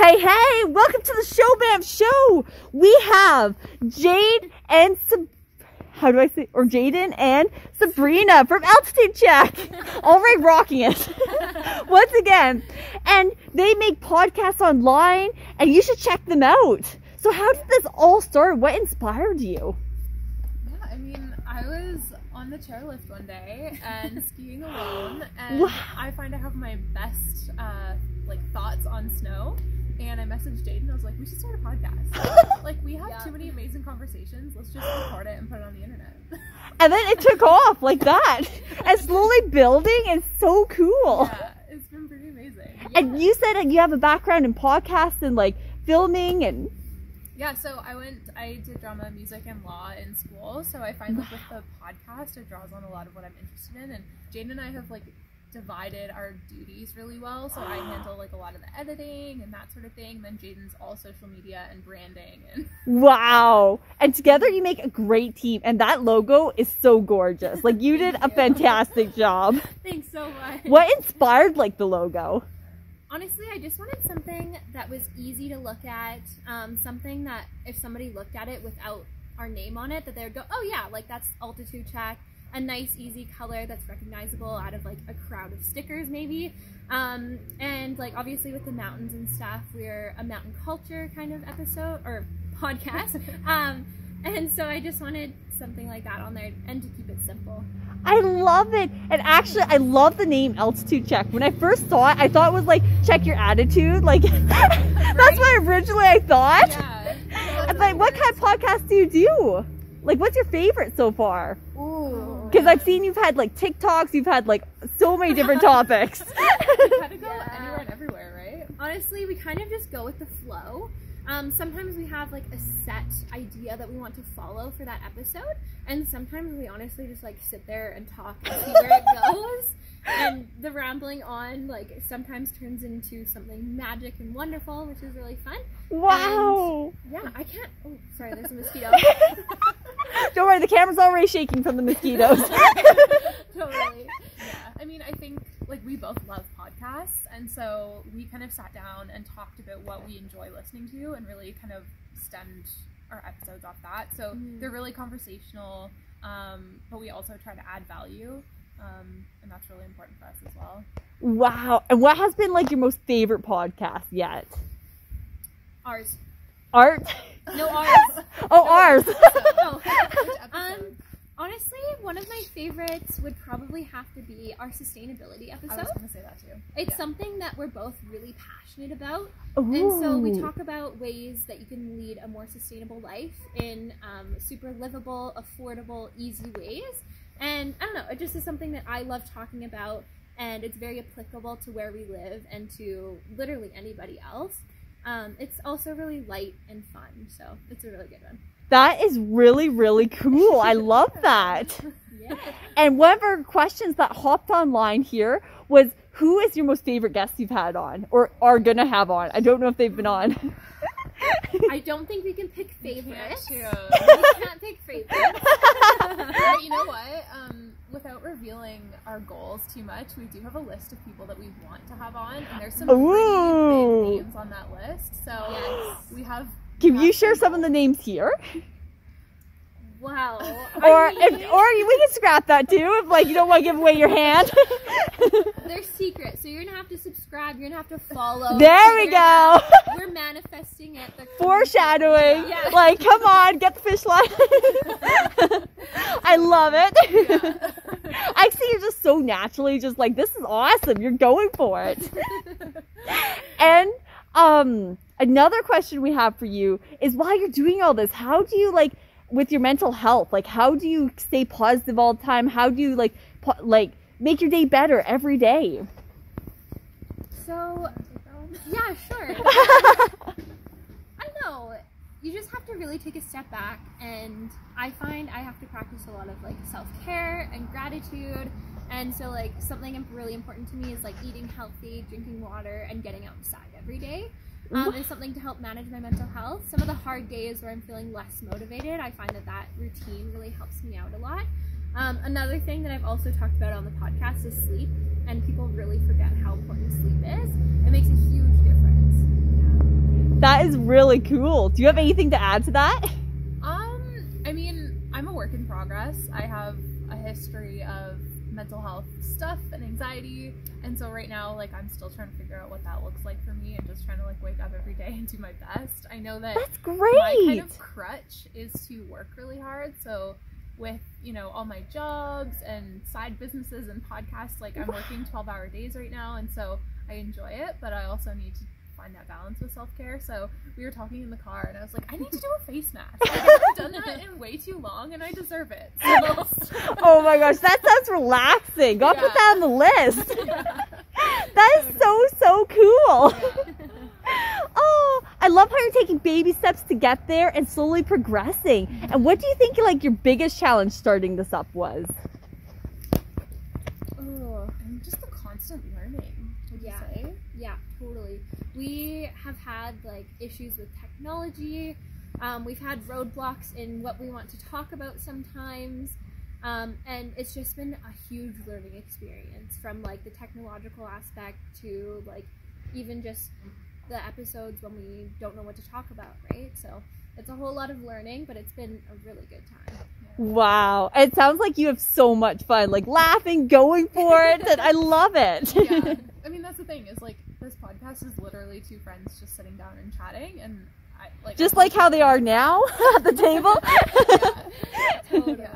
Hey, welcome to the Show Bam Show. We have Jaiden and Jaiden and Sabina from Altitude Check. Already rocking it. Once again. And they make podcasts online and you should check them out. So how did this all start? What inspired you? Yeah, I mean, I was on the chairlift one day and skiing alone, and wow. I find I have my best thoughts on snow. And I messaged Jaiden. I was like, we should start a podcast. We have too many amazing conversations. Let's just record it and put it on the internet. And then it took off like that. And slowly building is so cool. Yeah, it's been pretty amazing. Yeah. And you said that you have a background in podcasts and filming and... Yeah, so I did drama, music, and law in school. So I find with the podcast, it draws on a lot of what I'm interested in. And Jaiden and I have divided our duties really well, so I handle a lot of the editing and that sort of thing. Then Jaiden's all social media and branding and wow. And together you make a great team, and that logo is so gorgeous. You did a fantastic job. Thanks so much. What inspired the logo? Honestly, I just wanted something that was easy to look at, something that if somebody looked at it without our name on it, that they would go, oh yeah, that's Altitude Check. A nice, easy color that's recognizable out of a crowd of stickers, maybe. And obviously with the mountains and stuff, we're a mountain culture kind of episode or podcast. And so I just wanted something like that on there and to keep it simple. I love it. And actually, I love the name Altitude Check. When I first saw it, I thought it was check your attitude. That's what originally I thought. Yeah. What kind of podcast do you do? What's your favorite so far? Ooh. Because I've seen you've had TikToks, you've had so many different topics. You kind of go anywhere and everywhere, right? Honestly, we kind of just go with the flow. Sometimes we have a set idea that we want to follow for that episode, and sometimes we honestly just sit there and talk and see where it goes. And the rambling on sometimes turns into something magic and wonderful, which is really fun. Wow. And, yeah, I can't. Oh, sorry, there's a mosquito. Don't worry, the camera's already shaking from the mosquitoes. Totally. Yeah, I mean, I think we both love podcasts, and so we kind of sat down and talked about what we enjoy listening to, and really kind of stemmed our episodes off that. So they're really conversational, but we also try to add value. And that's really important for us as well. Wow. And what has been your most favorite podcast yet? Ours. Art? No, ours. Oh, ours. Oh. Honestly, one of my favorites would probably have to be our sustainability episode. I was going to say that too. It's something that we're both really passionate about. Ooh. And so we talk about ways that you can lead a more sustainable life in super livable, affordable, easy ways. And I don't know, it just is something that I love talking about, and it's very applicable to where we live and to literally anybody else. It's also really light and fun, so it's a really good one. That is really, really cool. I love that. Yeah. And one of our questions that hopped online here was, who is your most favorite guest you've had on or are going to have on? I don't know if they've been on. I don't think we can pick favorites. We can't can't pick favorites. But you know what? Without revealing our goals too much, we do have a list of people that we want to have on, and there's some pretty big names on that list. So yes. we have. Can you share some of the names here? Wow. Or we can scrap that too if you don't want to give away your hand. They're secret, so you're gonna have to subscribe. You're gonna have to follow. There we go. We're manifesting it. Foreshadowing. Yeah. Come on, get the fish line. I love it. Yeah. I see you're just so naturally just this is awesome. You're going for it. And another question we have for you is, while you're doing all this, how do you with your mental health, how do you stay positive all the time? How do you make your day better every day? So, yeah, sure. I know. You just have to really take a step back, and I find I have to practice a lot of self-care and gratitude. And so something really important to me is eating healthy, drinking water, and getting outside every day. Is something to help manage my mental health. Some of the hard days where I'm feeling less motivated, I find that routine really helps me out a lot. Another thing that I've also talked about on the podcast is sleep, and people really forget how important sleep is. It makes a huge difference. That is really cool. Do you have anything to add to that? I mean, I'm a work in progress. I have a history of mental health stuff and anxiety, and so right now, like, I'm still trying to figure out what that looks like for me, and just trying to like wake up every day and do my best. I know that That's great. my kind of crutch is to work really hard, so with, you know, all my jobs and side businesses and podcasts, like, I'm working 12-hour days right now, and so I enjoy it, but I also need to find that balance with self-care. So we were talking in the car, and I was like, I need to do a face mask. Like, I've done that in way too long, and I deserve it. So. Oh my gosh, that sounds relaxing. Gotta put that on the list. That is so cool. Oh, I love how you're taking baby steps to get there and slowly progressing. And what do you think, like, your biggest challenge starting this up was? Oh, and just the constant learning, would you say? Yeah, totally. We have had like issues with technology. We've had roadblocks in what we want to talk about sometimes. And it's just been a huge learning experience, from like the technological aspect to like even just the episodes when we don't know what to talk about, right? So it's a whole lot of learning, but it's been a really good time. Wow. It sounds like you have so much fun, like laughing, going for it, and I love it. Yeah. I mean, that's the thing, is like, this podcast is literally two friends just sitting down and chatting, and I like... Just like how they are now at the table. Yeah, totally.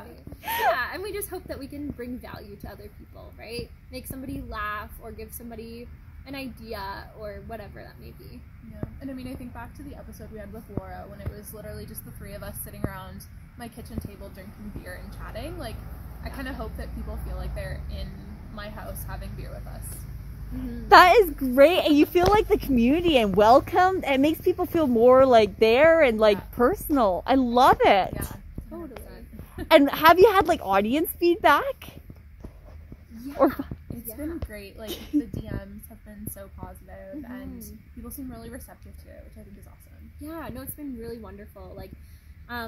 Yeah, and we just hope that we can bring value to other people, right? Make somebody laugh or give somebody an idea or whatever that may be. Yeah. And I mean, I think back to the episode we had with Laura, when it was literally just the three of us sitting around my kitchen table drinking beer and chatting. Like, I kind of hope that people feel like they're in my house having beer with us. Mm-hmm. That is great, and you feel like the community and welcomed. It makes people feel more like there and like personal. I love it. Yeah, Totally. And have you had like audience feedback? Yeah. Or It's been great. Like, the DMs have been so positive, and people seem really receptive to it, which I think is awesome. Yeah, no, it's been really wonderful. Like,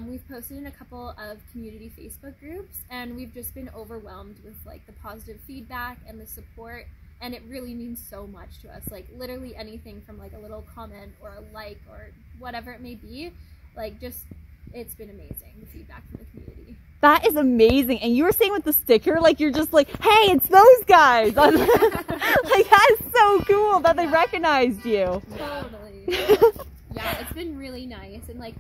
we've posted in a couple of community Facebook groups, and we've just been overwhelmed with like the positive feedback and the support, and it really means so much to us. Like, literally anything from like a little comment or a like or whatever it may be, like, just, it's been amazing, the feedback from the community. that is amazing. And you were saying with the sticker, like, you're just like, hey, it's those guys. Like, that is so cool that they recognized you. Totally. Yeah, it's been really nice. And like,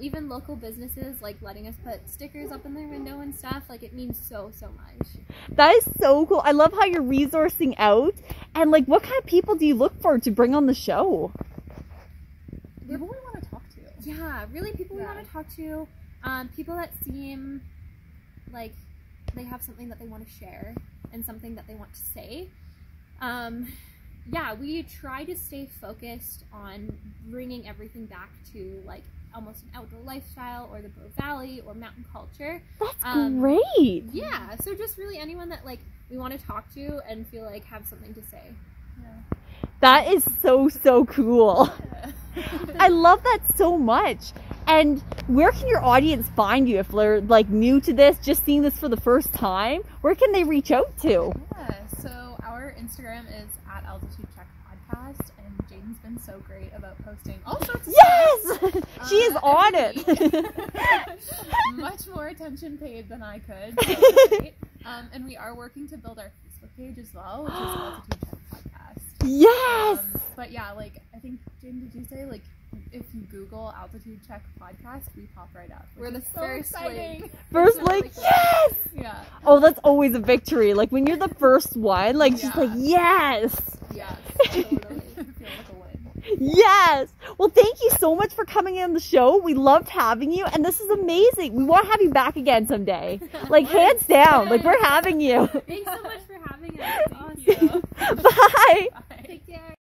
even local businesses like letting us put stickers up in their window and stuff, like, it means so much. That is so cool. I love how you're resourcing out. And like, what kind of people do you look for to bring on the show? People we want to talk to. Yeah, really people we want to talk to. People that seem like they have something that they want to share and something that they want to say. Yeah, we try to stay focused on bringing everything back to like almost an outdoor lifestyle or the Bow Valley or mountain culture. That's great. Yeah, so just really anyone that like we want to talk to and feel like have something to say. Yeah. That is so cool. I love that so much. And where can your audience find you if they're like new to this, just seeing this for the first time? Where can they reach out to? Yeah, so our Instagram is at Altitude Check Podcast, and Jaiden's been so great about posting all sorts of Yes! She is on it. much more attention paid than I could. So great. And we are working to build our Facebook page as well, which is Altitude Check Podcast. Yes! But yeah, like, I think, Jaiden, did you say, like, if you Google Altitude Check Podcast, we pop right up. We're the so first exciting. link. First link, yes! Yeah. Oh, that's always a victory. Like when you're the first one, like she's like, yes! Yes, totally. I feel like a win. Yes! Well, thank you so much for coming on the show. We loved having you, and this is amazing. We want to have you back again someday. Like, hands down. Like, we're having you. Thanks so much for having us. Awesome. Bye! Bye. Take care.